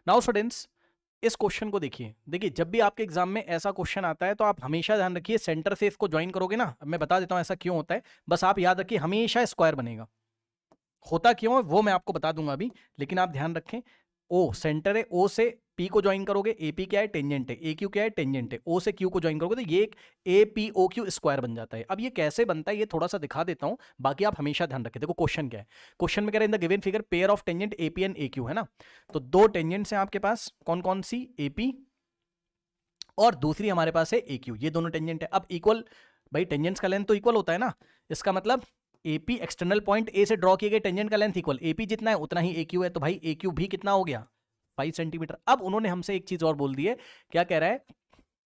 Now students, इस question को देखिए जब भी आपके एग्जाम में ऐसा क्वेश्चन आता है तो आप हमेशा ध्यान रखिए सेंटर से इसको ज्वाइन करोगे ना। अब मैं बता देता हूं ऐसा क्यों होता है, बस आप याद रखिए हमेशा स्क्वायर बनेगा। होता क्यों है वो मैं आपको बता दूंगा अभी, लेकिन आप ध्यान रखें। ओ सेंटर है, ओ से पी को ज्वाइन करोगे, एपी क्या है टेंजेंट है, ए क्यू क्या है टेंजेंट है, ओ से क्यू को ज्वाइन करोगे तो ये एक A P O Q square बन जाता है। अब ये कैसे बनता है ये थोड़ा सा दिखा देता हूं, बाकी आप हमेशा ध्यान रखें। देखो क्वेश्चन क्या है, क्वेश्चन में कह रहे हैं in the given figure pair of tangent AP and A Q है ना। तो दो टेंजेंट्स हैं आपके पास, कौन कौन सी, एपी और दूसरी हमारे पास है ए क्यू, ये दोनों टेंजेंट है। अब इक्वल, भाई टेंजेंट्स का लेंथ तो इक्वल होता है ना, इसका मतलब एपी एक्सटर्नल पॉइंट ए से ड्रॉ किए गए टेंजेंट का लेंथ इक्वल, एपी जितना है उतना ही ए क्यू है, तो भाई ए क्यू भी कितना हो गया 5 सेंटीमीटर। अब उन्होंने हमसे एक चीज और बोल दी है, क्या कह रहा है,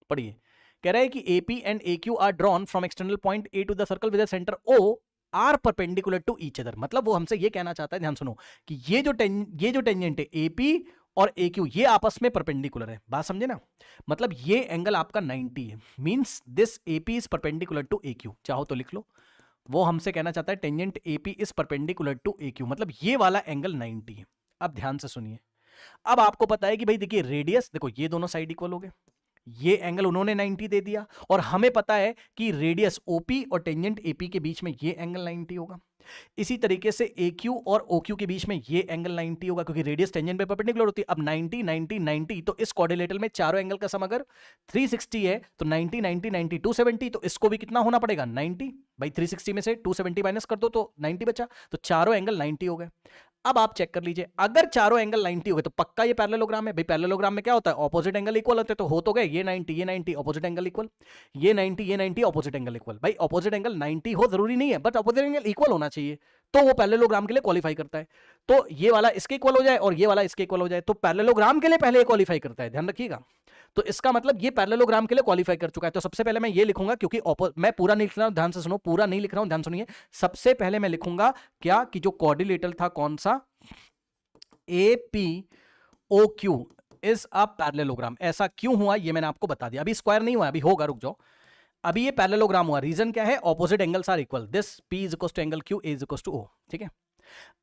पढ़िए। कह रहा है कि AP and A Q are drawn from external point A to the circle with centre O are perpendicular to each other. मतलब वो हमसे ये कहना चाहता है, ध्यान सुनो, कि ये जो टेंजेंट है एपी और ए क्यू ये आपस में परपेंडिकुलर है। बात समझे ना, मतलब ये एंगल आपका 90 है, means this AP is perpendicular to A Q, चाहो तो लिख लो। वो हमसे कहना चाहता है tangent AP is perpendicular to A Q, मतलब ये वाला एंगल 90 है। अब ध्यान से सुनिए, अब आपको पता है कि भाई देखिए रेडियस, देखो ये दोनों साइड इक्वल हो गए, ये एंगल उन्होंने 90 दे दिया, और हमें पता है कि रेडियस ओपी और टेंजेंट एपी के बीच में ये एंगल 90 होगा। इसी तरीके से ए क्यू और ओ क्यू के बीच में ये एंगल 90 होगा, क्योंकि रेडियस टेंजेंट पे परपेंडिकुलर होती है। अब 90 90 90, तो इस क्वाड्रिलेटरल में चारों एंगल का सम अगर 360 है तो 90 90 90 270, तो इसको भी कितना होना पड़ेगा 90। भाई 360 में से 270 माइनस कर दो तो 90 बचा, तो चारों एंगल 90 हो गए। अब आप चेक कर लीजिए, अगर चारों एंगल 90 हो गए तो पक्का ये पैरेललोग्राम है। भाई पैरेललोग्राम में क्या होता है, ऑपोजिट एंगल इक्वल होते हैं, तो हो तो गए ये 90 ये 90 ऑपोजिट एंगल इक्वल, ये 90 ये 90 ऑपोजिट एंगल इक्वल। भाई ऑपोजिट एंगल 90 हो जरूरी नहीं है, बट ऑपोजिट एंगल इक्वल होना चाहिए, तो वो पैरेललोग्राम के लिए क्वालिफाई करता है। तो ये वाला इसके इक्वल हो जाए और ये वाला इसके इक्वल हो जाए, तो पैरेललोग्राम के लिए पहले क्वालिफाई करता है, ध्यान रखिएगा। तो इसका मतलब ये पैरेललोग्राम के लिए क्वालिफाई कर चुका है। तो सबसे पहले मैं ये लिखूंगा, क्योंकि मैं पूरा नहीं लिख रहा हूं, ध्यान से सुनो, पूरा नहीं लिख रहा हूं, ध्यान सुनिए। सबसे पहले मैं लिखूंगा क्या, कि जो क्वाड्रिलेटरल था कौन सा, A P O Q is a parallelogram. ऐसा क्यों हुआ ये मैंने आपको बता दिया, अभी स्क्वायर नहीं हुआ, अभी होगा, रुक जाओ। अभी ये पैरेललोग्राम हुआ, रीजन क्या है, opposite angles are equal, this P is equal to angle Q, A is equal to O, ठीक है।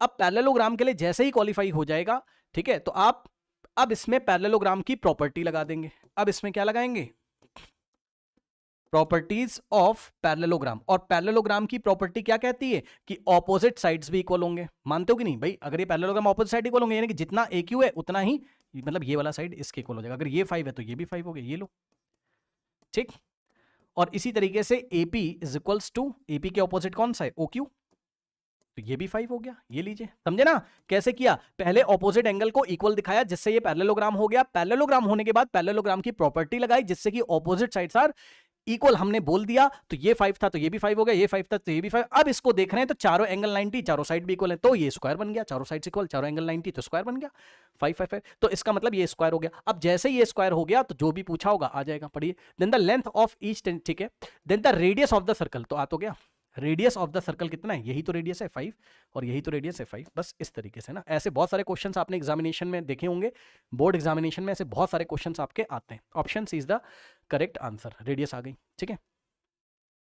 अब पैरेललोग्राम के लिए जैसे ही क्वालिफाई हो जाएगा, ठीक है, तो आप अब इसमें पैरेललोग्राम की प्रॉपर्टी लगा देंगे। अब इसमें क्या लगाएंगे, प्रॉपर्टीज ऑफ पैरेललोग्राम। और पैरेललोग्राम की प्रॉपर्टी क्या कहती है, कि ऑपोजिट साइड्स भी इक्वल होंगे। मानते हो कि नहीं भाई, अगर ये पैरेललोग्राम ऑपोजिट साइड इक्वल होंगे, यानी कि जितना ए क्यू है उतना ही, मतलब ये वाला साइड इसके इक्वल हो जाएगा। अगर ये 5 है तो ये भी 5 हो गया, ये लो, ठीक। और इसी तरीके से AP is equals to, AP के ऑपोजिट कौन सा है, OQ, तो ये भी 5 हो गया, ये लीजिए। समझे ना कैसे किया, पहले ऑपोजिट एंगल को इक्वल दिखाया जिससे ये पैरेललोग्राम हो गया, पैरेललोग्राम होने के बाद पैरेललोग्राम की प्रॉपर्टी लगाई जिससे कि ऑपोजिट साइड्स आर इक्वल, हमने बोल दिया, तो ये 5 था तो ये भी 5 हो गया, ये 5 था तो ये भी 5। अब इसको देख रहे हैं तो चारों एंगल 90, चारों साइड भी इक्वल है, तो ये स्क्वायर बन गया, चारों साइड इक्वल, चारों एंगल 90 तो स्क्वायर बन गया, 5 5 5, तो इसका मतलब ये स्क्वायर हो गया। अब जैसे ये स्क्वायर हो गया तो जो भी पूछा होगा आ जाएगा, पढ़िए। Then the length of each, ठीक है, then the radius of the circle, तो आ तो गया, रेडियस ऑफ द सर्कल कितना है, यही तो रेडियस है 5, और यही तो रेडियस है 5, बस इस तरीके से ना। ऐसे बहुत सारे क्वेश्चंस आपने एग्जामिनेशन में देखे होंगे, बोर्ड एग्जामिनेशन में ऐसे बहुत सारे क्वेश्चंस आपके आते हैं। Option C is the correct answer, radius आ गई, ठीक है।